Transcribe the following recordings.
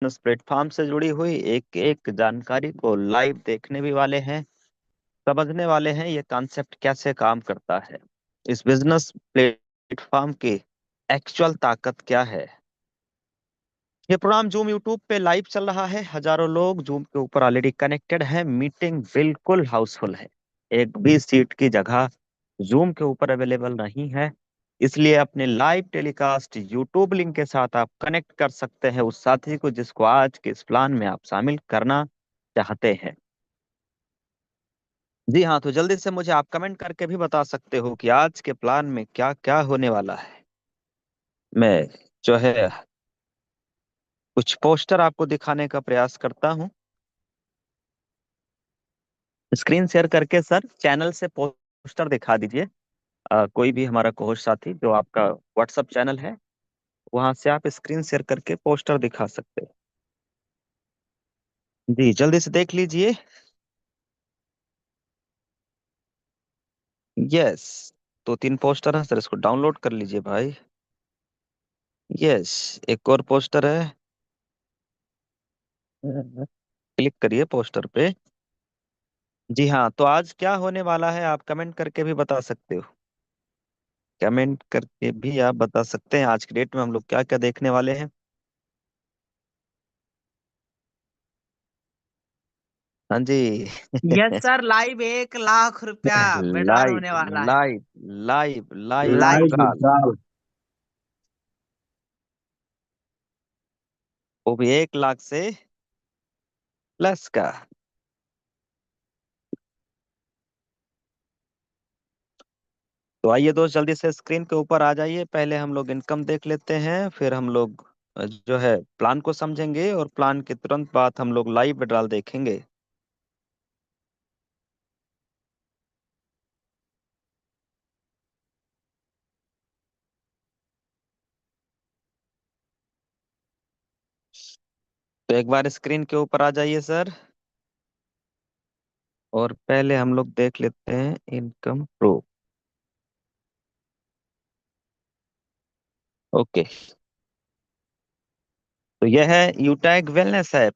Business platform से जुड़ी हुई एक एक जानकारी को लाइव देखने भी वाले हैं, समझने वाले हैं ये कॉन्सेप्ट कैसे काम करता है, इस बिजनेस प्लेटफॉर्म की एक्चुअल ताकत क्या है। ये प्रोग्राम जूम यूट्यूब पे लाइव चल रहा है, हजारों लोग जूम के ऊपर ऑलरेडी कनेक्टेड है, मीटिंग बिल्कुल हाउसफुल है। एक भी सीट की जगह जूम के ऊपर अवेलेबल नहीं है, इसलिए अपने लाइव टेलीकास्ट यूट्यूब लिंक के साथ आप कनेक्ट कर सकते हैं उस साथी को जिसको आज के इस प्लान में आप शामिल करना चाहते हैं। जी हाँ, तो जल्दी से मुझे आप कमेंट करके भी बता सकते हो कि आज के प्लान में क्या क्या होने वाला है। मैं जो है कुछ पोस्टर आपको दिखाने का प्रयास करता हूँ। स्क्रीन शेयर करके सर चैनल से पोस्टर दिखा दीजिए। कोई भी हमारा कोहोस्ट साथी जो आपका व्हाट्सएप चैनल है वहां से आप स्क्रीन शेयर करके पोस्टर दिखा सकते हैं। जी जल्दी से देख लीजिए। यस, दो तीन पोस्टर है सर, इसको डाउनलोड कर लीजिए भाई। यस, एक और पोस्टर है, क्लिक करिए पोस्टर पे। जी हाँ, तो आज क्या होने वाला है आप कमेंट करके भी बता सकते हो। कमेंट करके भी आप बता सकते हैं आज की डेट में हम लोग क्या क्या देखने वाले हैं। हाँ जी। यस सर, लाइव 1 लाख रुपया विड्रॉल लाइव होने वाला है। Live live live live. Live withdrawal, withdrawal. वो भी 1 लाख से प्लस का। तो आइए दोस्त जल्दी से स्क्रीन के ऊपर आ जाइए, पहले हम लोग इनकम देख लेते हैं, फिर हम लोग जो है प्लान को समझेंगे और प्लान के तुरंत बाद हम लोग लाइव विड्रॉल देखेंगे। तो एक बार स्क्रीन के ऊपर आ जाइए सर, और पहले हम लोग देख लेते हैं इनकम प्रूफ। ओके, तो यह है यूटैग वेलनेस ऐप।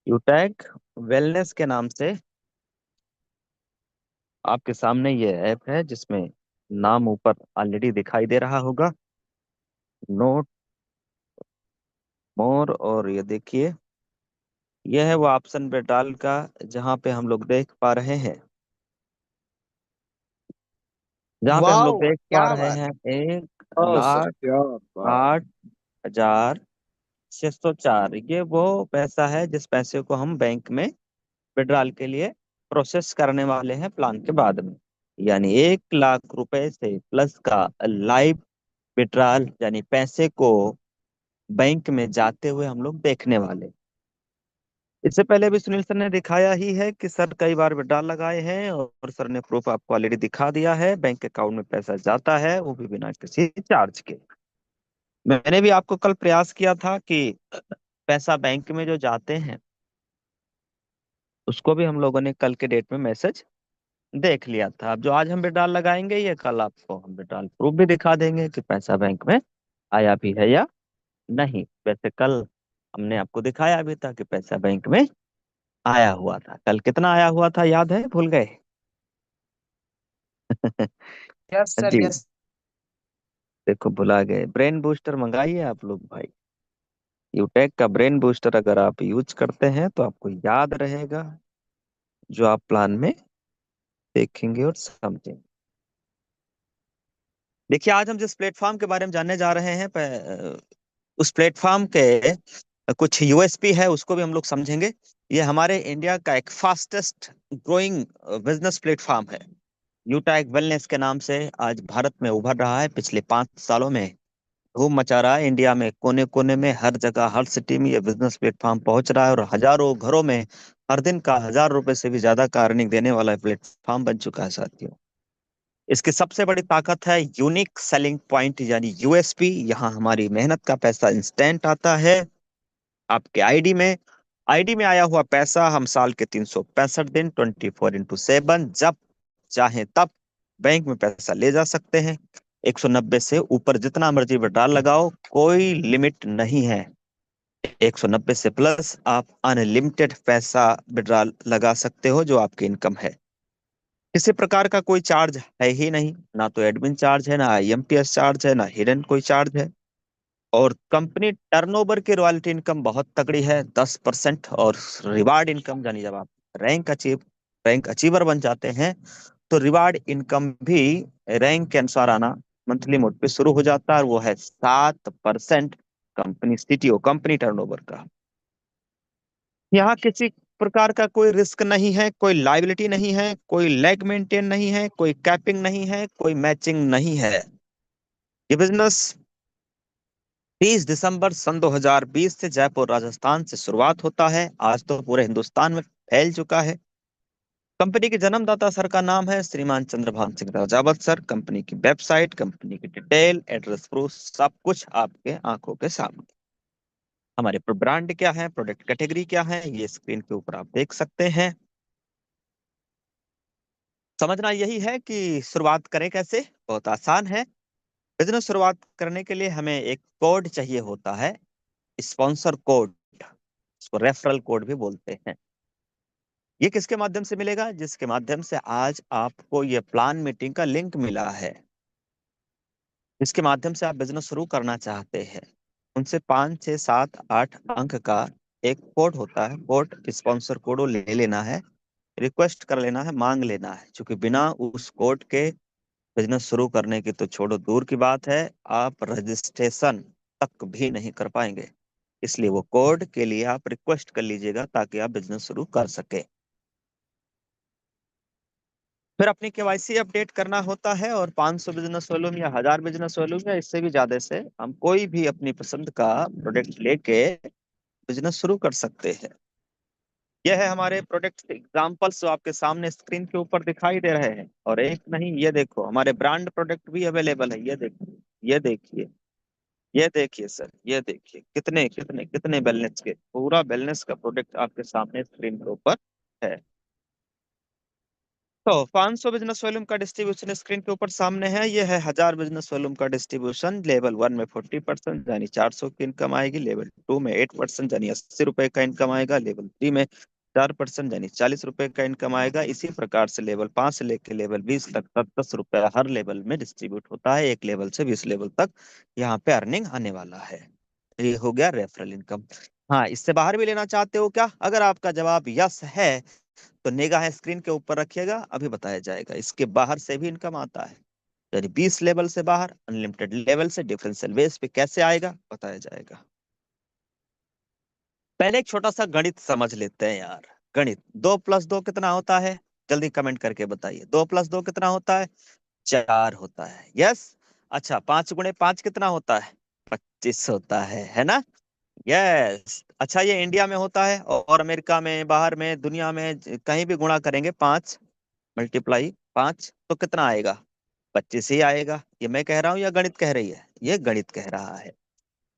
यूटैग वेलनेस के नाम से आपके सामने ये ऐप है जिसमें नाम ऊपर ऑलरेडी दिखाई दे रहा होगा, नोट मोर, और ये देखिए यह है वो ऑप्शन पे डाल का जहां पे हम लोग देख पा रहे हैं, जहां पे हम लोग वाह, देख पा क्या रहे बात। हैं एक हाँ सर, लाख क्या बात। 8,604। ये वो पैसा है जिस पैसे को हम बैंक में विड्रॉल के लिए प्रोसेस करने वाले हैं प्लान के बाद में, यानी 1 लाख रुपए से प्लस का लाइव विड्रॉल, यानी पैसे को बैंक में जाते हुए हम लोग देखने वाले। इससे पहले भी सुनील सर ने दिखाया ही है कि सर कई बार विड्रॉल लगाए हैं और सर ने प्रूफ आपको ऑलरेडी दिखा दिया है, बैंक अकाउंट में पैसा जाता है वो भी बिना किसी चार्ज के। मैंने भी आपको कल प्रयास किया था कि पैसा बैंक में जो जाते हैं उसको भी हम लोगों ने कल के डेट में मैसेज देख लिया था। अब जो आज हम विड्रॉल लगाएंगे ये कल आपको हम विड्रॉल प्रूफ भी दिखा देंगे कि पैसा बैंक में आया भी है या नहीं। वैसे कल हमने आपको दिखाया भी था कि पैसा बैंक में आया हुआ था। कल कितना आया हुआ था याद है, भूल गए? यस सर, जी, यस। देखो भुला गए। ब्रेन बूस्टर मंगाइए आप लोग भाई, यूटेक का ब्रेन बूस्टर अगर आप यूज करते हैं तो आपको याद रहेगा जो आप प्लान में देखेंगे और समझेंगे। देखिए आज हम जिस प्लेटफॉर्म के बारे में जानने जा रहे हैं उस प्लेटफॉर्म के कुछ यूएसपी है उसको भी हम लोग समझेंगे। ये हमारे इंडिया का एक फास्टेस्ट ग्रोइंग बिजनेस प्लेटफॉर्म है। यूटैग वेलनेस के नाम से आज भारत में उभर रहा है, पिछले 5 सालों में धूम मचा रहा है। इंडिया में कोने कोने में हर जगह हर सिटी में ये बिजनेस प्लेटफॉर्म पहुंच रहा है और हजारों घरों में हर दिन का 1,000 रुपए से भी ज्यादा का अर्निंग देने वाला प्लेटफॉर्म बन चुका है साथियों। इसकी सबसे बड़ी ताकत है यूनिक सेलिंग पॉइंट यानी यूएसपी। यहाँ हमारी मेहनत का पैसा इंस्टेंट आता है आपके आईडी में। आईडी में आया हुआ पैसा हम साल के 365 दिन 24x7 जब चाहे तब बैंक में पैसा ले जा सकते हैं। 190 से ऊपर जितना मर्जी विड्रॉल लगाओ, कोई लिमिट नहीं है। 190 से प्लस आप अनलिमिटेड पैसा विड्रॉ लगा सकते हो, जो आपकी इनकम है। किसी प्रकार का कोई चार्ज है ही नहीं, ना तो एडमिन चार्ज है, ना आईएमपीएस चार्ज है, ना हिडन कोई चार्ज है। और कंपनी टर्नओवर की रॉयल्टी इनकम बहुत तगड़ी है, 10%। और रिवार्ड इनकम, यानी जब आप रैंक अचीवर बन जाते हैं, तो रिवार्ड इनकम भी रैंक के अनुसार आना मंथली मोड पे शुरू हो जाता है, और वो है 7% कंपनी सीटीओ, कंपनी टर्नओवर का। यहाँ किसी प्रकार का कोई रिस्क नहीं है, कोई लाइबिलिटी नहीं है, कोई लैग मेंटेन नहीं है, कोई कैपिंग नहीं है, कोई मैचिंग नहीं है। ये बिजनेस 30 दिसंबर सन 2020 से जयपुर राजस्थान से शुरुआत होता है, आज तो पूरे हिंदुस्तान में फैल चुका है। कंपनी के जन्मदाता सर का नाम है श्रीमान चंद्रभान सिंह राजावत सर। कंपनी की वेबसाइट, कंपनी की डिटेल, एड्रेस प्रूफ, सब कुछ आपके आंखों के सामने। हमारे ब्रांड क्या है, प्रोडक्ट कैटेगरी क्या है, ये स्क्रीन के ऊपर आप देख सकते हैं। समझना यही है कि शुरुआत करें कैसे। बहुत आसान है। बिजनेस शुरुआत करने के लिए हमें एक कोड चाहिए होता है, स्पॉन्सर कोड। इसको रेफरल कोड भी बोलते हैं। ये किसके माध्यम से मिलेगा? जिसके माध्यम से आज आपको ये प्लान मीटिंग का लिंक मिला है, जिसके माध्यम से आप बिजनेस शुरू करना चाहते हैं। उनसे 5 6 7 8 अंक का एक कोड होता है, कोड स्पॉन्सर कोड वो ले लेना है, रिक्वेस्ट कर लेना है, मांग लेना है। क्योंकि बिना उस कोड के बिजनेस शुरू करने की तो छोड़ो दूर की बात है, आप रजिस्ट्रेशन तक भी नहीं कर पाएंगे। इसलिए वो कोड के लिए आप रिक्वेस्ट कर लीजिएगा, ताकि आप बिजनेस शुरू कर सके। फिर अपनी केवाईसी अपडेट करना होता है, और 500 बिजनेस वॉल्यूम या 1000 बिजनेस वॉल्यूम या इससे भी ज्यादा से हम कोई भी अपनी पसंद का प्रोडक्ट लेके बिजनेस शुरू कर सकते हैं। यह है हमारे प्रोडक्ट एग्जांपल्स, जो आपके सामने स्क्रीन के ऊपर दिखाई दे रहे हैं। और एक नहीं, ये देखो हमारे ब्रांड प्रोडक्ट भी अवेलेबल है। ये देखिए, ये देखिए, ये देखिए सर, ये देखिए, कितने कितने कितने वेलनेस के, पूरा वेलनेस का प्रोडक्ट आपके सामने स्क्रीन के ऊपर है। तो 500 बिजनेस वॉल्यूम का डिस्ट्रीब्यूशन स्क्रीन के ऊपर सामने है। ये है 1000 बिजनेस वॉल्यूम का डिस्ट्रीब्यूशन। लेवल 1 में 40% यानी 400 की इनकम आएगी। लेवल 2 में 8% यानी 80 रुपए का इनकम आएगा। लेवल 3 में 4% यानी 40 रुपए का इनकम आएगा। इसी प्रकार से लेवल 5 से लेकर लेवल 20 तक 10 10 रुपया हर लेवल में डिस्ट्रीब्यूट होता है। एक लेवल से 20 लेवल तक यहाँ पे अर्निंग आने वाला है। ये हो गया रेफरल इनकम। हाँ, इससे बाहर भी लेना चाहते हो क्या? अगर आपका जवाब यस है, तो निगाह स्क्रीन के ऊपर रखिएगा, अभी बताया जाएगा। इसके बाहर से भी इनकम आता है, यानी 20 लेवल से बाहर अनलिमिटेड लेवल से डिफरेंशियल बेस पे कैसे आएगा, बताया जाएगा। पहले एक छोटा सा गणित समझ लेते हैं यार। गणित, 2 + 2 कितना होता है? जल्दी कमेंट करके बताइए, 2 + 2 कितना होता है? 4 होता है। यस। अच्छा, 5 × 5 कितना होता है? 25 होता है ना? यस। अच्छा, ये इंडिया में होता है, और अमेरिका में, बाहर में, दुनिया में कहीं भी गुणा करेंगे, 5 × 5 तो कितना आएगा? 25 ही आएगा। ये मैं कह रहा हूँ या गणित कह रही है? ये गणित कह रहा है।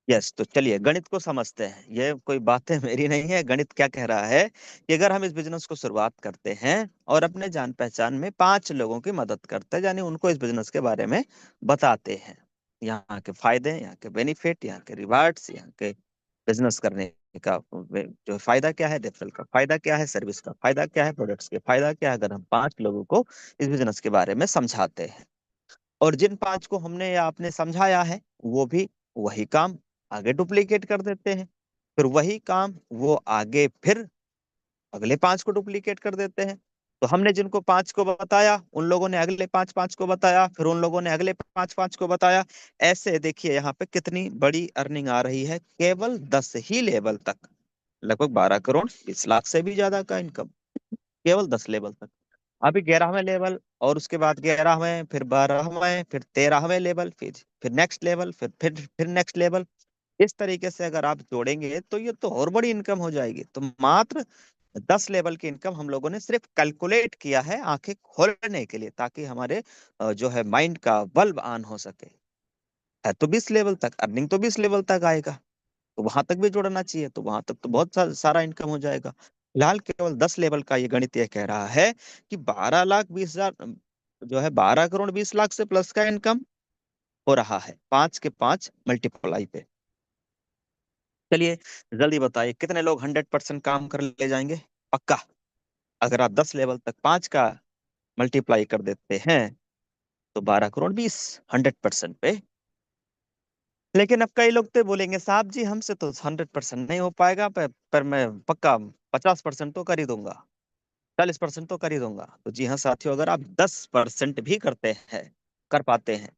यस, तो चलिए गणित को समझते हैं। ये कोई बातें मेरी नहीं है, गणित क्या कह रहा है कि अगर हम इस बिजनेस को शुरुआत करते हैं और अपने जान पहचान में 5 लोगों की मदद करते हैं, यानी उनको इस बिजनेस के बारे में बताते हैं, यहाँ के फायदे, यहाँ के बेनिफिट, यहाँ के रिवार्ड्स, यहाँ के बिजनेस करने का जो फायदा क्या है, रेफरल का फायदा क्या है, सर्विस का फायदा क्या है, प्रोडक्ट्स के फायदा क्या है, अगर हम 5 लोगों को इस बिजनेस के बारे में समझाते हैं, और जिन 5 को हमने या आपने समझाया है, वो भी वही काम आगे डुप्लीकेट कर देते हैं, फिर वही काम वो आगे फिर अगले 5 को डुप्लीकेट कर देते हैं। तो हमने जिनको 5 को बताया, उन लोगों ने अगले 5 5 को बताया, फिर उन लोगों ने अगले 5 5 को बताया। ऐसे देखिए यहाँ पे कितनी बड़ी अर्निंग आ रही है, केवल 10 ही लेवल तक। लगभग 12 करोड़ 20 लाख से भी ज्यादा का इनकम, केवल 10 लेवल तक। अभी 11वें लेवल, और उसके बाद 11वें, फिर 12वें, फिर 13वें लेवल, फिर नेक्स्ट लेवल, फिर नेक्स्ट लेवल। इस तरीके से अगर आप जोड़ेंगे तो ये तो और बड़ी इनकम हो जाएगी। तो मात्र 10 लेवल की इनकम हम लोगों ने सिर्फ कैलकुलेट किया है आंखें खोलने के लिए, ताकि हमारे जो है माइंड का बल्ब ऑन हो सके। है तो 20 लेवल तक, अर्निंग तो 20 लेवल तक आएगा, तो वहां तक भी जोड़ना चाहिए, तो वहां तक तो बहुत सारा इनकम हो जाएगा। फिलहाल केवल 10 लेवल का ये गणित ये कह रहा है कि 12 लाख 20 हजार, जो है 12 करोड़ 20 लाख से प्लस का इनकम हो रहा है, 5 के 5 मल्टीप्लाई पे। चलिए जल्दी बताइए, कितने लोग 100% काम कर ले जाएंगे? पक्का? अगर आप 10 लेवल तक 5 का मल्टीप्लाई कर देते हैं तो 12 करोड़ 20, 100% पे। लेकिन अब कई लोग तो बोलेंगे साहब जी हमसे तो 100% नहीं हो पाएगा, पर मैं पक्का 50% तो कर ही दूंगा, 40% तो कर ही दूंगा। तो जी हाँ साथियों, अगर आप 10% भी करते हैं, कर पाते हैं,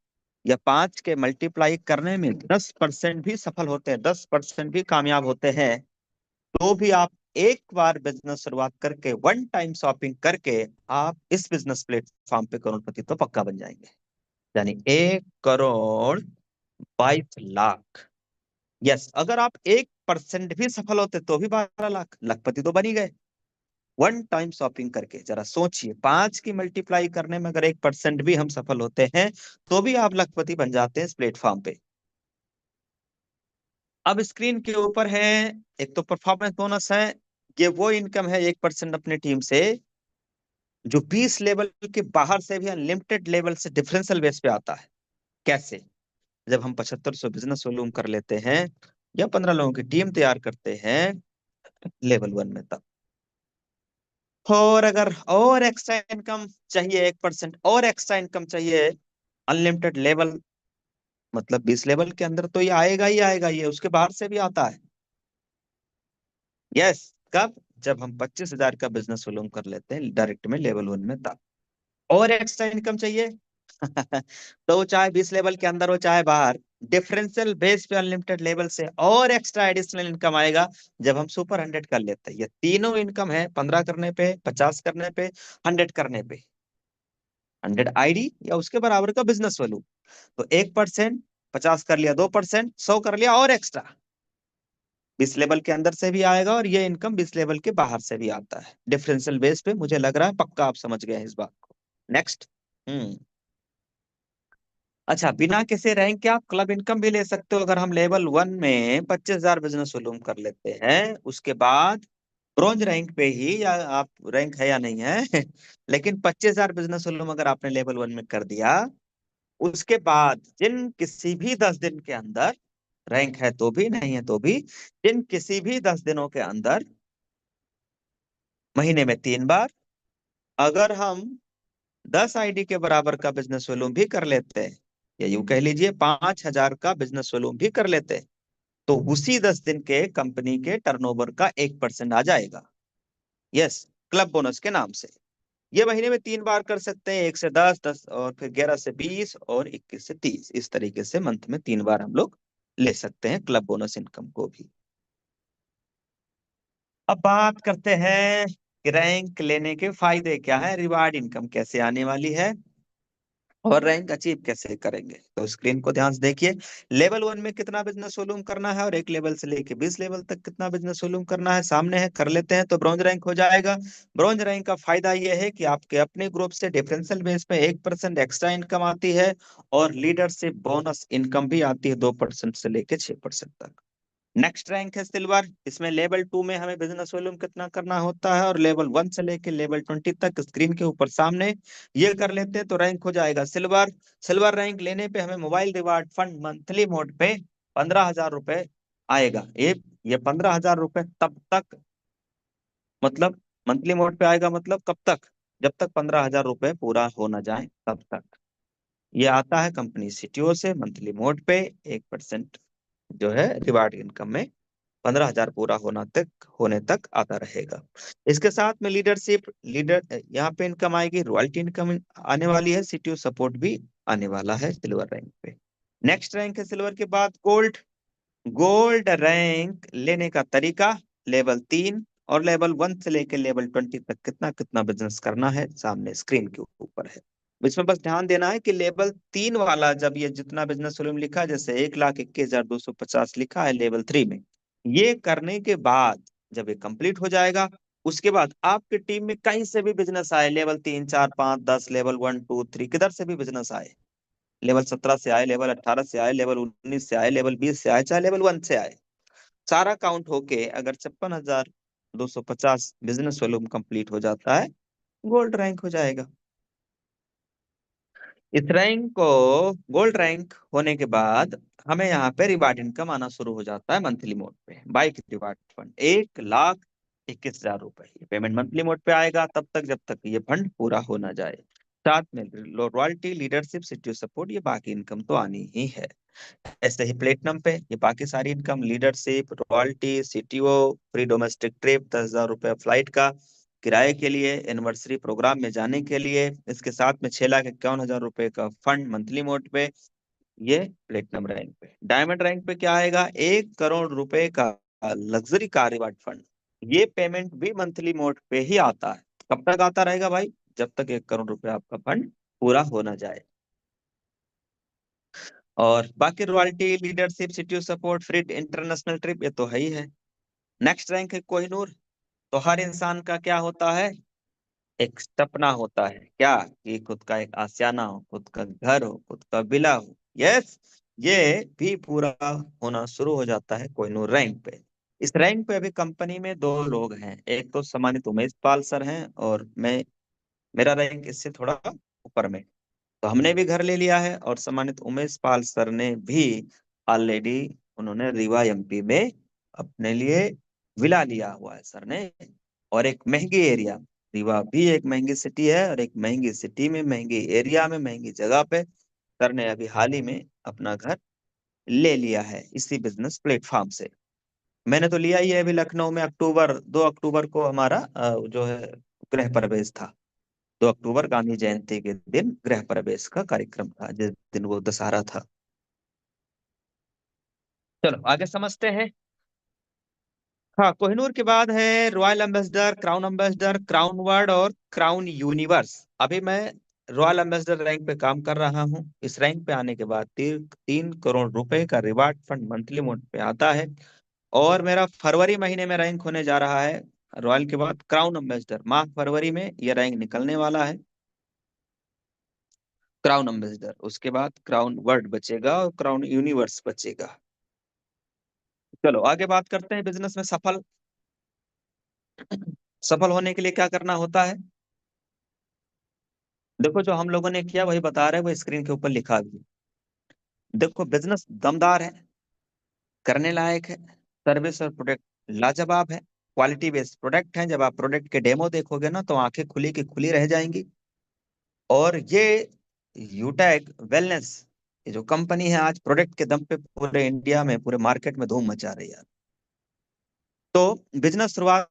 या 5 के मल्टीप्लाई करने में 10% भी सफल होते हैं, 10% भी कामयाब होते हैं, तो भी आप एक बार बिजनेस शुरुआत करके, वन टाइम शॉपिंग करके, आप इस बिजनेस प्लेटफॉर्म पे करोड़पति तो पक्का बन जाएंगे। यानी 1 करोड़ 22 लाख। यस, अगर आप 1% भी सफल होते तो भी 12 लाख, लखपति तो बन ही गए। वन टाइम शॉपिंग करके जरा सोचिए, 5 की मल्टीप्लाई करने में अगर 1% भी हम सफल होते हैं तो भी आप लखपति बन जाते हैं इस प्लेटफॉर्म पे। अब स्क्रीन के ऊपर है, एक तो परफॉर्मेंस बोनस है। ये वो इनकम है 1% अपनी टीम से, जो 20 लेवल के बाहर से भी अनलिमिटेड लेवल से डिफरेंशियल बेस पे आता है। कैसे? जब हम 7500 बिजनेस वॉल्यूम कर लेते हैं, या 15 लोगों की टीम तैयार करते हैं लेवल 1 में, तब। और अगर और एक्स्ट्रा इनकम चाहिए, 1% और एक्स्ट्रा इनकम चाहिए, अनलिमिटेड लेवल, मतलब 20 लेवल के अंदर तो ये आएगा ही आएगा, ये उसके बाहर से भी आता है। यस, कब? जब हम 25,000 का बिजनेस वॉल्यूम कर लेते हैं डायरेक्ट में लेवल 1 में, तब। और एक्स्ट्रा इनकम चाहिए तो वो चाहे 20 लेवल के अंदर हो चाहे बाहर, डिफरेंशियल बेस पे अनलिमिटेड लेवल से और एक्स्ट्रा एडिशनल इनकम आएगा जब हम सुपर 100 कर लेते हैं। ये तीनों इनकम है, 15 करने पे, 50 करने पे, 100 करने पे। 100 आईडी या उसके बराबर का बिजनेस वैल्यू। तो 1%, 50 कर लिया 2%, 100 कर लिया और एक्स्ट्रा 20 लेवल के अंदर से भी आएगा, और ये इनकम 20 लेवल के बाहर से भी आता है डिफरेंशियल बेस पे। मुझे लग रहा है पक्का आप समझ गए हैं इस बात को। नेक्स्ट। हम्म। अच्छा, बिना किसी रैंक के आप क्लब इनकम भी ले सकते हो। अगर हम लेवल 1 में 25,000 बिजनेस वॉल्यूम कर लेते हैं, उसके बाद ब्रॉन्ज रैंक पे ही, या आप रैंक है या नहीं है लेकिन 25,000 बिजनेस वॉल्यूम अगर आपने लेवल 1 में कर दिया, उसके बाद जिन किसी भी 10 दिन के अंदर, रैंक है तो भी नहीं है तो भी, जिन किसी भी 10 दिनों के अंदर, महीने में 3 बार, अगर हम 10 आईडी के बराबर का बिजनेस वॉल्यूम भी कर लेते हैं, या यूं कह लीजिए 5,000 का बिजनेस वॉल्यूम भी कर लेते हैं, तो उसी 10 दिन के कंपनी के टर्नओवर का 1% आ जाएगा। यस, क्लब बोनस के नाम से। ये महीने में 3 बार कर सकते हैं, 1 से 10, 10 और फिर 11 से 20 और 21 से 30। इस तरीके से मंथ में 3 बार हम लोग ले सकते हैं क्लब बोनस इनकम को भी। अब बात करते हैं कि रैंक लेने के फायदे क्या है, रिवार्ड इनकम कैसे आने वाली है, और रैंक अचीव कैसे करेंगे। तो स्क्रीन को ध्यान से देखिए। लेवल 1 में कितना बिजनेस वॉल्यूम करना है, और एक लेवल से लेके 20 लेवल तक कितना बिजनेस वॉल्यूम करना है, सामने है, कर लेते हैं तो ब्रॉन्ज रैंक हो जाएगा। ब्रॉन्ज रैंक का फायदा यह है कि आपके अपने ग्रुप से डिफरेंशियल बेस पे 1% एक्स्ट्रा इनकम आती है, और लीडरशिप बोनस इनकम भी आती है 2% से लेके 6% तक। नेक्स्ट रैंक है सिल्वर। इसमें लेवल 2 में हमें बिजनेस वॉल्यूम कितना करना होता है, और लेवल 1 से लेके लेवल 20 तक स्क्रीन के ऊपर सामने ये कर लेते हैं तो रैंक हो जाएगा सिल्वर। सिल्वर रैंक लेने पे हमें mobile reward fund monthly mode पे 15,000 रुपए आएगा। ये 15,000 रुपए तब तक, मतलब मंथली मोड पे आएगा, मतलब कब तक? जब तक 15,000 रुपए पूरा हो ना जाए तब तक। ये आता है कंपनी सीटीओ से मंथली मोड पे, 1% जो है रिवार्ड इनकम में 15,000 पूरा होने तक आता रहेगा। इसके साथ में लीडरशिप, यहाँ पे इनकम आएगी, रॉयल्टी इनकम आने वाली है, सीटीओ सपोर्ट भी आने वाला है सिल्वर रैंक पे। नेक्स्ट रैंक है सिल्वर के बाद गोल्ड। गोल्ड रैंक लेने का तरीका, लेवल 3 और लेवल 1 से लेकर लेवल 20 तक कितना कितना बिजनेस करना है, सामने स्क्रीन के ऊपर है। इसमें बस ध्यान देना है कि लेवल 3 वाला, जब ये जितना बिजनेस वॉल्यूम लिखा है, जैसे 1,21,250 लिखा है लेवल 3 में, ये करने के बाद जब ये कंप्लीट हो जाएगा, उसके बाद आपकी टीम में कहीं से भी बिजनेस आए, लेवल 3, 4, 5, 10, लेवल 1, 2, 3, किधर से भी बिजनेस आए, लेवल 17 से आए, लेवल 18 से आए, लेवल 19 से आए, लेवल 20 से आए, चाहे लेवल 1 से आए, सारा काउंट होके अगर 56,250 बिजनेस वॉल्यूम कंप्लीट हो जाता है, गोल्ड रैंक हो जाएगा। इस रैंक को गोल्ड रैंक होने के बाद हमें यहाँ पे रिवार्ड इनकम आना शुरू हो जाता है मंथली मोड पे। बाइक रिवार्ड फंड 1,21,000 रुपए, ये पेमेंट मंथली मोड पे आएगा तब तक जब तक ये फंड पूरा हो ना जाए। साथ में रॉयल्टी, लीडरशिप, सिटी सपोर्ट, ये बाकी इनकम तो आनी ही है। ऐसे ही प्लेटिनम पे ये बाकी सारी income, leadership, royalty, CTO, free domestic trip, 10,000 रुपये फ्लाइट का किराए के लिए, एनिवर्सरी प्रोग्राम में जाने के लिए, इसके साथ में 6,51,000 रुपये का फंड मंथली मोड पे, ये प्लेटिनम रैंक पे। डायमंड रैंक पे क्या आएगा? 1 करोड़ रुपए का लग्जरी कार रिवार्ड फंड। ये पेमेंट भी मंथली मोड पे ही आता है। कब तक आता रहेगा भाई? जब तक 1 करोड़ रुपए आपका फंड पूरा हो ना जाए। और बाकी royalty, leadership, city support, free international trip, ये तो है ही है। नेक्स्ट रैंक है कोहिनूर। तो हर इंसान का क्या होता है? एक सपना होता है, क्या कि खुद का एक आशियाना हो, खुद का घर हो, खुद का विला हो। यस, ये भी पूरा होना शुरू हो जाता है कोहिनूर रैंक पे। इस रैंक पे अभी कंपनी में दो लोग हैं, एक तो सम्मानित उमेश पाल सर हैं और मैं, मेरा रैंक इससे थोड़ा ऊपर में। तो हमने भी घर ले लिया है और सम्मानित उमेश पाल सर ने भी ऑलरेडी, उन्होंने रीवा एमपी में अपने लिए विला लिया हुआ है सर ने। और एक महंगी एरिया, रीवा भी एक महंगी सिटी है और एक महंगी सिटी में, महंगी एरिया में, महंगी जगह पे सर ने अभी हाल ही में अपना घर ले लिया है इसी बिजनेस प्लेटफॉर्म से। मैंने तो लिया ही है अभी लखनऊ में। 2 अक्टूबर को हमारा जो है गृह प्रवेश था। 2 अक्टूबर गांधी जयंती के दिन गृह प्रवेश का कार्यक्रम था, जिस दिन वो दशहरा था। चलो आगे समझते हैं। हाँ, कोहिनूर के बाद है royal ambassador, crown ambassador, crown word और क्राउन यूनिवर्स। अभी मैं रॉयल एम्बेसडर रैंक पे काम कर रहा हूँ। इस रैंक पे आने के बाद 3 करोड़ रुपए का रिवार्ड फंड मंथली मोड पे आता है। और मेरा फरवरी महीने में रैंक होने जा रहा है रॉयल के बाद क्राउन एम्बेसडर। माह फरवरी में यह रैंक निकलने वाला है, क्राउन एम्बेसडर। उसके बाद क्राउन वर्ल्ड बचेगा और क्राउन यूनिवर्स बचेगा। चलो आगे बात करते हैं बिजनेस में सफल, सफल होने के लिए क्या करना होता है। देखो, जो हम लोगों ने किया वही बता रहे हैं, वो स्क्रीन के ऊपर लिखा भी है। देखो, बिजनेस दमदार है, करने लायक है, सर्विस और प्रोडक्ट लाजवाब है, क्वालिटी बेस्ड प्रोडक्ट है। जब आप प्रोडक्ट के डेमो देखोगे ना तो आंखें खुली की खुली रह जाएंगी। और ये यूटैग वेलनेस, ये जो कंपनी है आज प्रोडक्ट के दम पे पूरे इंडिया में, पूरे मार्केट में धूम मचा रही है। तो बिजनेस शुरुआत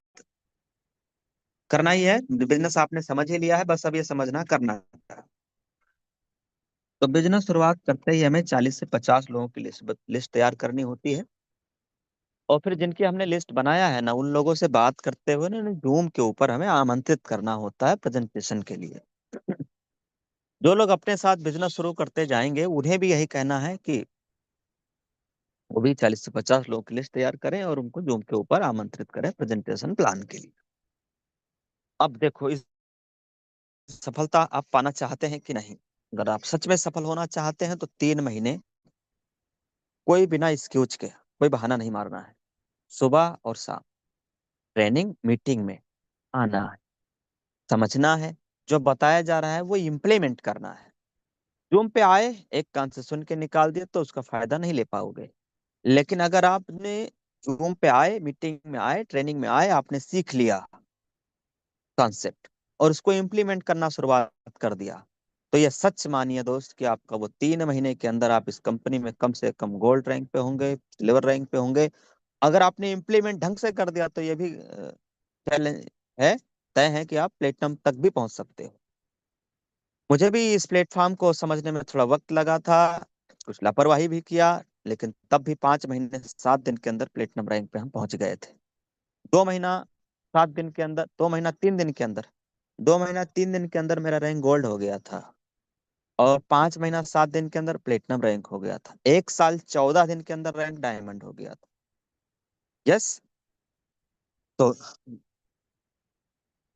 करना ही है। बिजनेस आपने समझ ही लिया है, बस अब ये समझना करना है। तो बिजनेस शुरुआत करते ही हमें 40 से 50 लोगों की लिस्ट तैयार करनी होती है। और फिर जिनकी हमने लिस्ट बनाया है ना, उन लोगों से बात करते हुए ना जूम के ऊपर हमें आमंत्रित करना होता है प्रेजेंटेशन के लिए। जो लोग अपने साथ बिजनेस शुरू करते जाएंगे उन्हें भी यही कहना है कि वो भी 40 से 50 लोगों की लिस्ट तैयार करें और उनको जूम के ऊपर आमंत्रित करें प्रेजेंटेशन प्लान के लिए। अब देखो, इस सफलता आप पाना चाहते हैं कि नहीं? अगर आप सच में सफल होना चाहते हैं तो 3 महीने कोई बिना एक्सक्यूज के, कोई बहाना नहीं मारना है। सुबह और शाम ट्रेनिंग मीटिंग में आना है, समझना है, जो बताया जा रहा है वो इम्प्लीमेंट करना है। जूम पे आए, एक कान से सुन के निकाल दिए तो उसका फायदा नहीं ले पाओगे। लेकिन अगर आपने जूम पे आए, मीटिंग में आए, ट्रेनिंग में आए, आपने सीख लिया कॉन्सेप्ट और उसको इम्प्लीमेंट करना शुरुआत कर दिया, तो ये सच मानिए दोस्त कि आपका वो 3 महीने के अंदर आप इस कंपनी में कम से कम गोल्ड रैंक पे होंगे, सिल्वर रैंक पे होंगे। अगर आपने इम्प्लीमेंट ढंग से कर दिया तो ये भी चैलेंज है, तय है कि आप प्लेटिनम तक भी पहुंच सकते हो। मुझे भी इस प्लेटफॉर्म को समझने में थोड़ा वक्त लगा था, कुछ लापरवाही भी किया, लेकिन तब भी 5 महीने 7 दिन के अंदर प्लेटिनम रैंक पे हम पहुंच गए थे। 2 महीना 7 दिन के अंदर, 2 महीना 3 दिन के अंदर, 2 महीना 3 दिन के अंदर मेरा रैंक गोल्ड हो गया था। और 5 महीना 7 दिन के अंदर प्लेटिनम रैंक हो गया था। 1 साल 14 दिन के अंदर रैंक डायमंड हो गया था। यस। तो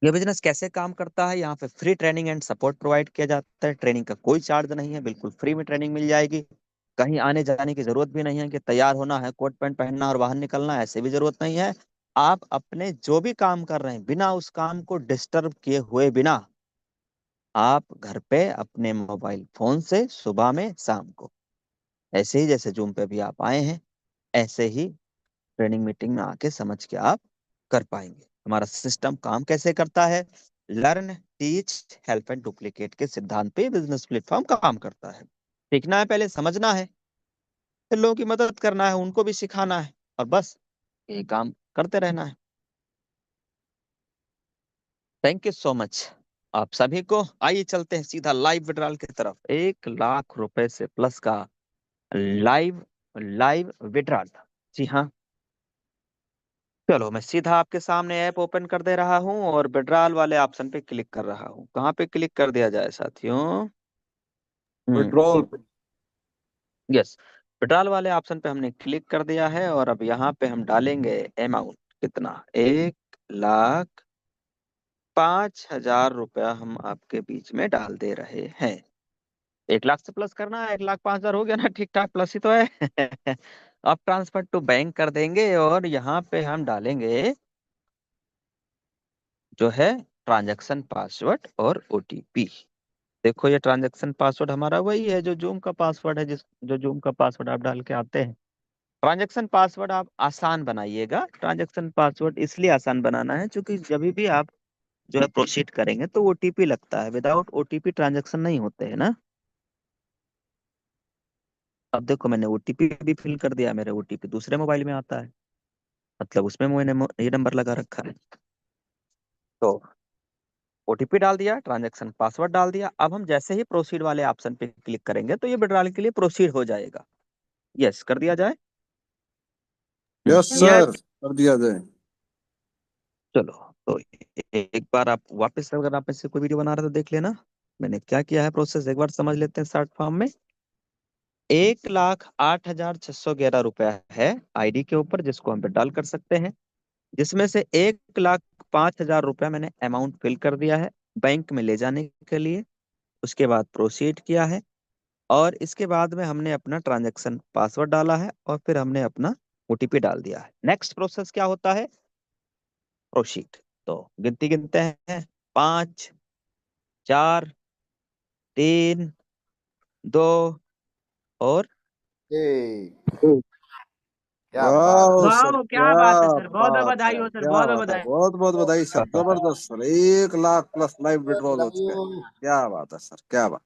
ये बिजनेस कैसे काम करता है? यहाँ पे free training and support provide किया जाता है। ट्रेनिंग का कोई चार्ज नहीं है, बिल्कुल फ्री में ट्रेनिंग मिल जाएगी। कहीं आने जाने की जरूरत भी नहीं है कि तैयार होना है, कोट पैंट पहनना और बाहर निकलना है, ऐसे भी जरूरत नहीं है। आप अपने जो भी काम कर रहे हैं बिना उस काम को डिस्टर्ब किए हुए बिना आप घर पे अपने मोबाइल फोन से सुबह में, शाम को, ऐसे ही जैसे जूम पे भी आप आए हैं, ऐसे ही ट्रेनिंग मीटिंग में आके समझ के आप कर पाएंगे। हमारा सिस्टम काम कैसे करता है? Learn, teach, help and duplicate के सिद्धांत पे बिजनेस प्लेटफॉर्म काम करता है। सीखना है, पहले समझना है, फिर लोगों की मदद करना है, उनको भी सिखाना है, और बस ये काम करते रहना है। थैंक यू सो मच आप सभी को। आइए चलते हैं सीधा लाइव विड्रॉल की तरफ। 1 लाख रुपए से प्लस का लाइव लाइव विड्रॉल। जी हाँ, चलो मैं सीधा आपके सामने ऐप ओपन कर दे रहा हूँ और विड्रॉल वाले ऑप्शन पे क्लिक कर रहा हूँ। कहाँ पे क्लिक कर दिया जाए साथियों? विड्रॉल पे। यस, विड्रॉल वाले ऑप्शन पे हमने क्लिक कर दिया है और अब यहाँ पे हम डालेंगे अमाउंट। कितना? 1,05,000 रुपया हम आपके बीच में डाल दे रहे हैं। 1 लाख से प्लस करना है, 1,05,000 हो गया ना, ठीक ठाक प्लस ही तो है। अब ट्रांसफर टू बैंक कर देंगे और यहाँ पे हम डालेंगे जो है ट्रांजैक्शन पासवर्ड और ओटीपी। देखो ये ट्रांजैक्शन पासवर्ड हमारा वही है जो जूम का पासवर्ड है, जिस जो जूम का पासवर्ड आप डाल के आते हैं। ट्रांजैक्शन पासवर्ड आप आसान बनाइएगा। ट्रांजैक्शन पासवर्ड इसलिए आसान बनाना है क्योंकि जब भी आप जो है प्रोसीड करेंगे तो ओटीपी लगता है। विदाउट ओटीपी ट्रांजैक्शन नहीं होते हैं ना। अब देखो मैंने ओटीपी भी फिल कर दिया, मेरे ओटीपी दूसरे मोबाइल में आता है, मतलब उसमें मैंने ये नंबर लगा रखा है। तो ओटीपी डाल दिया, ट्रांजैक्शन पासवर्ड डाल दिया। अब हम जैसे ही प्रोसीड वाले ऑप्शन पे क्लिक करेंगे तो ये विड्रॉल के लिए प्रोसीड हो जाएगा। यस, कर दिया जाए। Yes yes. सर, कर दिया जाए। चलो तो एक बार आप वापस, अगर आप ऐसे कोई वीडियो बना रहे हो तो देख लेना मैंने क्या किया है। प्रोसेस एक बार समझ लेते हैं शॉर्ट फॉर्म में। 1,08,611 रुपया है आईडी के ऊपर, जिसको हम विड्रॉल कर सकते हैं, जिसमें से 1,05,000 रुपया मैंने अमाउंट फिल कर दिया है बैंक में ले जाने के लिए। उसके बाद प्रोसीड किया है और इसके बाद में हमने अपना ट्रांजैक्शन पासवर्ड डाला है और फिर हमने अपना ओटीपी डाल दिया है। नेक्स्ट प्रोसेस क्या होता है? प्रोसीड। तो गिनती गिनते हैं। 5, 4, 3, 2 और ए, एक। क्या बात है वाह, सर, क्या क्या बात है सर, बहुत बहुत बात बधाई है, हो सर, क्या बहुत बहुत बात है, बधाई। बहुत बहुत बधाई सर, जबरदस्त sir. 1 lakh plus live withdrawal हो चुका है। क्या बात है सर, क्या बात।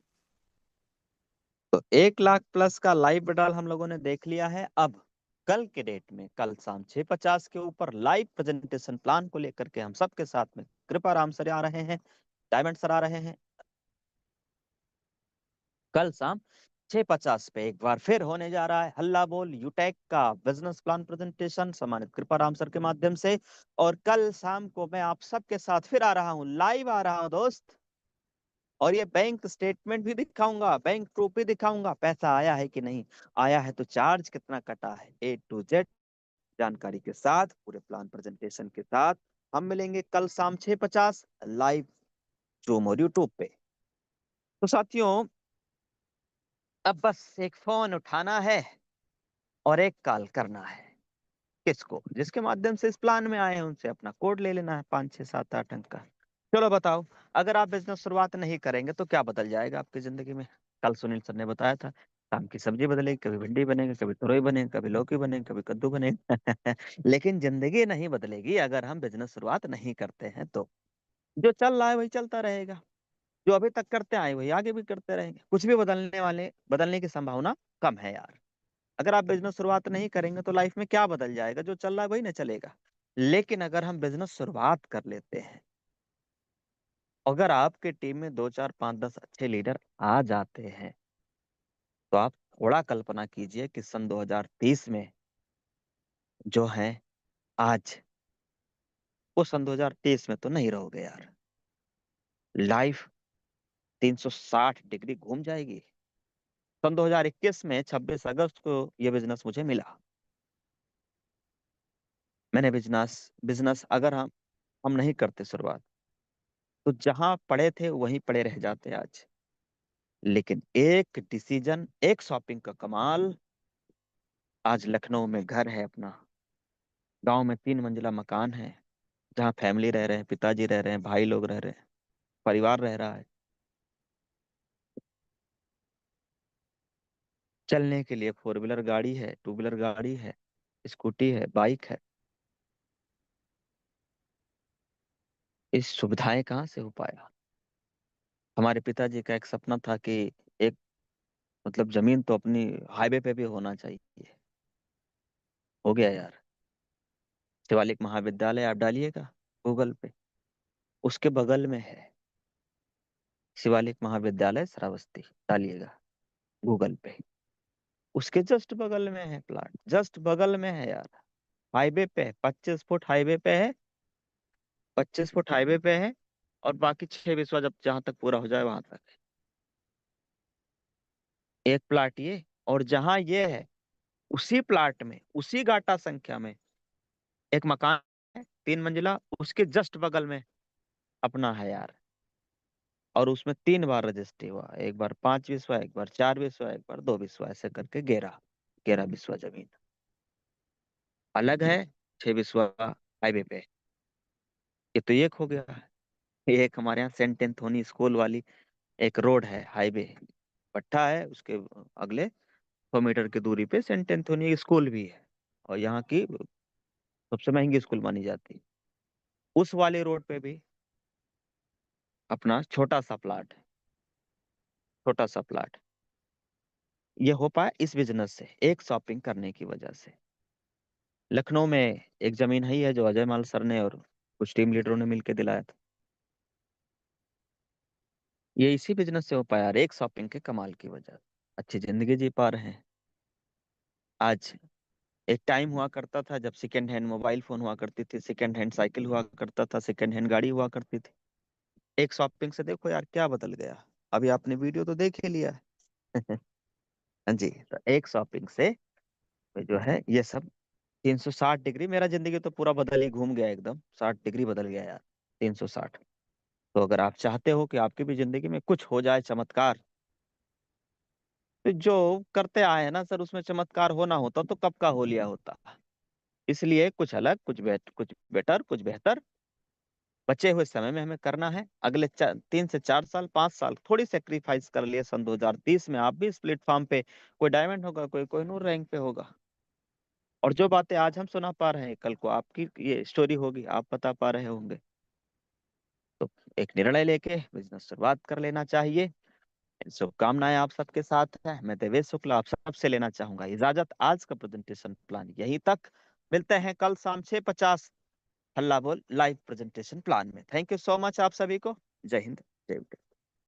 तो 1 लाख प्लस का लाइव विड्रॉल हम लोगों ने देख लिया है। अब कल के डेट में, कल शाम 6:50 के ऊपर लाइव प्रेजेंटेशन प्लान को लेकर के हम सबके साथ में कृपा राम सर आ रहे हैं, डायमंड सर आ रहे हैं। कल शाम 6:50 पे एक बार फिर होने जा रहा है हल्ला बोल यूटेक का बिजनेस प्लान प्रेजेंटेशन, सम्मानित कृपा राम सर के माध्यम से। और कल शाम को मैं आप सबके साथ फिर आ रहा हूँ, लाइव आ रहा हूँ दोस्त। और ये बैंक स्टेटमेंट भी दिखाऊंगा, बैंक प्रूफ भी दिखाऊंगा, पैसा आया है कि नहीं आया है, तो चार्ज कितना कटा है, A to Z जानकारी के साथ, पूरे प्लान प्रेजेंटेशन के साथ। हम मिलेंगे कल शाम 6:50 लाइव जूम और यूट्यूब पे। तो साथियों, अब बस एक फोन उठाना है और एक कॉल करना है। किसको? जिसके माध्यम से इस प्लान में आए हैं उनसे अपना कोड ले लेना है, 5, 6, 7, 8 अंक का। चलो बताओ, अगर आप बिजनेस शुरुआत नहीं करेंगे तो क्या बदल जाएगा आपकी जिंदगी में? कल सुनील सर ने बताया था, शाम की सब्जी बदलेगी, कभी भिंडी बनेगी, कभी तुरई बनेगी, कभी लौकी बनेगी, कभी कद्दू बनेगा। लेकिन जिंदगी नहीं बदलेगी अगर हम बिजनेस शुरुआत नहीं करते हैं तो। जो चल रहा है वही चलता रहेगा, जो अभी तक करते आए वही आगे भी करते रहेंगे। कुछ भी बदलने की संभावना कम है यार। अगर आप बिजनेस शुरुआत नहीं करेंगे तो लाइफ में क्या बदल जाएगा? जो चल रहा है वही ना चलेगा। लेकिन अगर हम बिजनेस शुरुआत कर लेते हैं, अगर आपके टीम में 2, 4, 5, 10 अच्छे लीडर आ जाते हैं, तो आप थोड़ा कल्पना कीजिए कि सन 2030 में जो है आज, वो सन 2030 में तो नहीं रहोगे यार। लाइफ 360 डिग्री घूम जाएगी। सन 2021 में 26 अगस्त को ये बिजनेस मुझे मिला। मैंने बिजनेस बिजनेस अगर हम नहीं करते शुरुआत, तो जहां पड़े थे वहीं पड़े रह जाते आज। लेकिन एक डिसीजन, एक शॉपिंग का कमाल, आज लखनऊ में घर है अपना, गांव में 3 मंजिला मकान है, जहाँ फैमिली रह रहे हैं, पिताजी रह रहे हैं, भाई लोग रह रहे हैं, परिवार रह रहा है। चलने के लिए 4 व्हीलर गाड़ी है, 2 व्हीलर गाड़ी है, स्कूटी है, बाइक है। इस सुविधाएं कहाँ से हो पाया? हमारे पिताजी का एक सपना था कि एक मतलब जमीन तो अपनी हाईवे पे भी होना चाहिए। हो गया यार। शिवालिक महाविद्यालय आप डालिएगा गूगल पे, उसके बगल में है शिवालिक महाविद्यालय श्रावस्ती, डालिएगा गूगल पे। उसके जस्ट बगल में है प्लाट, जस्ट बगल में है यार। हाईवे पे है, 25 फुट हाईवे पे है, 25 फुट हाईवे पे है। और बाकी 6 विश्वा जब जहां तक पूरा हो जाए वहां तक है। एक प्लाट ये, और जहां ये है उसी प्लाट में, उसी गाटा संख्या में एक मकान है 3 मंजिला, उसके जस्ट बगल में अपना है यार। और उसमें 3 बार रजिस्ट्री हुआ, एक बार 5 विश्वा, एक बार 4 विश्वा, एक बार 2 विश्वा, ऐसे करके 11 विश्वा जमीन अलग है। 6 विश्वा हाईवे पे। ये तो एक हो गया। ये एक हमारे यहाँ सेंट एंथोनी स्कूल वाली एक रोड है, हाईवे पट्टा है, उसके अगले 100 मीटर की दूरी पे सेंट एंथोनी स्कूल भी है। और यहाँ की सबसे महंगी स्कूल मानी जाती है। उस वाले रोड पे भी अपना छोटा सा प्लाट है, छोटा सा प्लाट। ये हो पाया इस बिजनेस से, एक शॉपिंग करने की वजह से। लखनऊ में एक जमीन है जो अजय माल सर ने और कुछ टीम लीडरों ने मिलकर दिलाया था। ये इसी बिजनेस से हो पाया यार, एक शॉपिंग के कमाल की वजह से। अच्छी जिंदगी जी पा रहे हैं आज। एक टाइम हुआ करता था जब सेकेंड हैंड मोबाइल फोन हुआ करती थी, सेकेंड हैंड साइकिल हुआ करता था, सेकेंड हैंड गाड़ी हुआ करती थी। एक शॉपिंग से देखो यार क्या बदल गया। अभी आपने वीडियो तो देख ही लिया है। हाँ जी, तो एक शॉपिंग से जो है ये सब 360 डिग्री, मेरा जिंदगी तो पूरा बदल ही घूम गया, एकदम 60 डिग्री बदल गया यार। 360। तो अगर आप चाहते हो कि आपकी भी जिंदगी में कुछ हो जाए चमत्कार, तो जो करते आए हैं ना सर, उसमें चमत्कार होना होता तो कब का हो लिया होता। इसलिए कुछ अलग, कुछ बेटर, कुछ बेहतर बचे हुए समय में हमें करना है। अगले 3 से 4 साल, 5 साल थोड़ी सेक्रीफाइस कर लिए। सन 2030 में आप भी इस प्लेटफॉर्म पे, कोई डायमंड होगा, कोई कोई नूर रैंक पे होगा। और जो बातें आज हम सुना पा रहे हैं, कल को आपकी ये स्टोरी होगी, आप बता पा रहे होंगे। तो एक निर्णय लेके बिजनेस शुरुआत कर लेना चाहिए। शुभकामनाएं आप सबके साथ है। मैं देवेश शुक्ला आप सबसे लेना चाहूंगा इजाजत। आज का प्रेजेंटेशन प्लान यहीं तक। मिलते हैं कल शाम 6:50 हल्ला बोल लाइव प्रेजेंटेशन प्लान में। थैंक यू सो मच आप सभी को। जय हिंद, जय भारत।